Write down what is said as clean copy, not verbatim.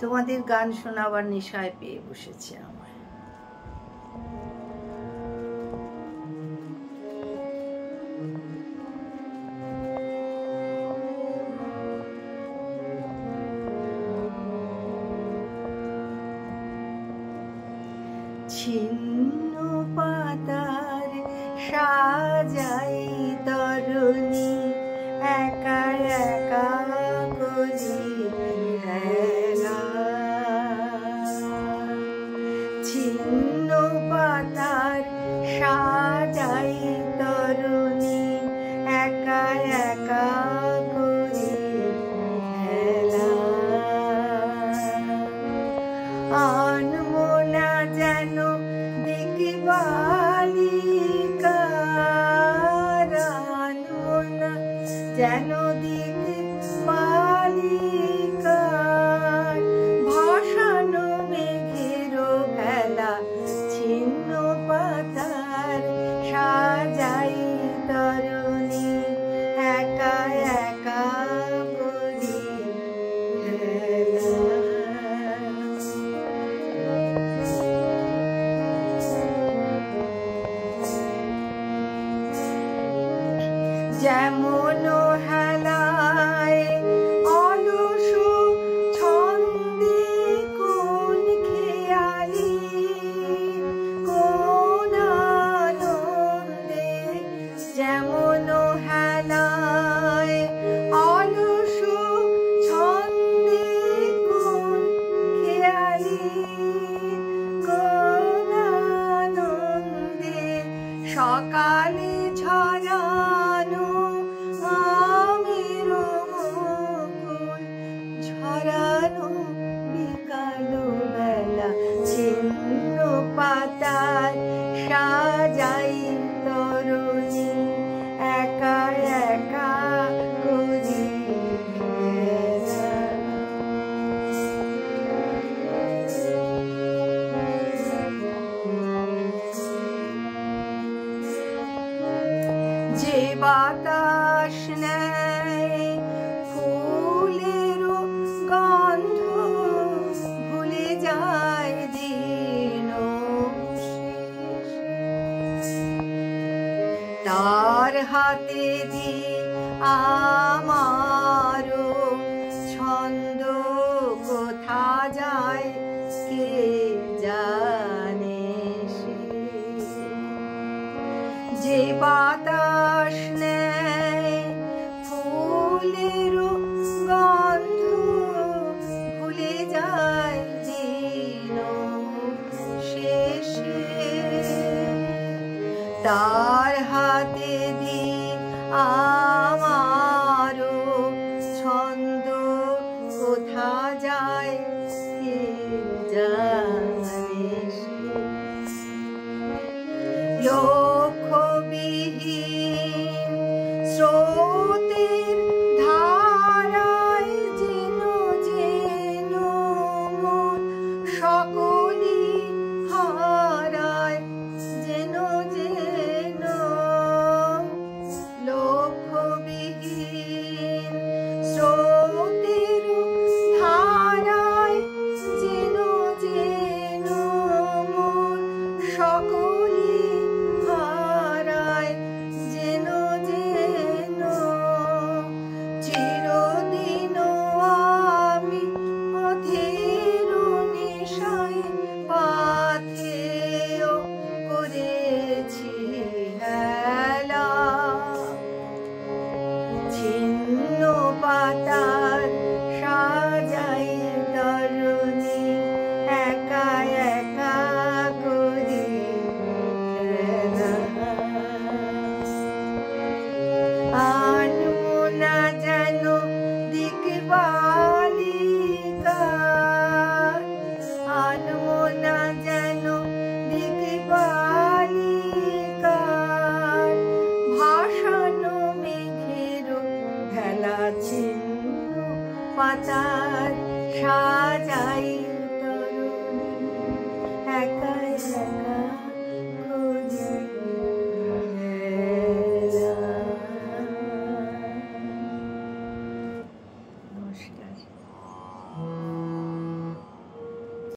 তোমাদের গান শোনাবার নেশায় পেয়ে বসেছে আমায়। ছিন্ন পাতার সাজাই তরুণী একা একা করি খেলা। ছিন্ন পাতার সাজাই তরুণী একা একা করি খেলা। আনমো না যেন দিকবালিকা, আনমো না যেন দিকবালিকা, ভাসানো মেঘের ভেলা। ছিন্ন পাতার সাজাই তরুণী একা একা করি খেলা। যেমন হেলায় অলস ছন্দে কোন খেয়ালি, কোন আনন্দে। যেমন হেলায় অলস ছন্দে কোন খেয়ালি, কোন আনন্দে। সকালে ঝরানো আমের মুকুল, ঝরানো বিকাল বেলা। ছিন্ন পাতার সাজাই তরুণী একা একা করি খেলা। যে বাতাস নেয় ফুলের গন্ধ, ভুলে যায় দিন শেষে। তার হাতে দি আমার ছন্দ কোথা যায় কে জানে সে। যে বাতাস নেয় ফুলের গন্ধ, ভুলে যায় দিন শেষে। তার হাতে দি আমার ছন্দ কোথা যায় কে জানে সে। লক্ষ্যবিহীন স্রোতের ধারায় যেন যেন মন সকলই হারায়, যেন যেন। লক্ষ্যবিহীন স্রোতের ধারায় যেন যেন মন সকলই হারায়, যেন যেন। চিরদিন আমি পথের নেশায় পাথেয় করেছি হেলা। ছিন্ন পাতার সাজাই তরুণী একা একা করি খেলা। আনমো না যেন দিকবালিকা, আনমো না যেন দিকবালিকা, ভাসানো মেঘের ভেলা। ছিন্ন পাতার সাজাই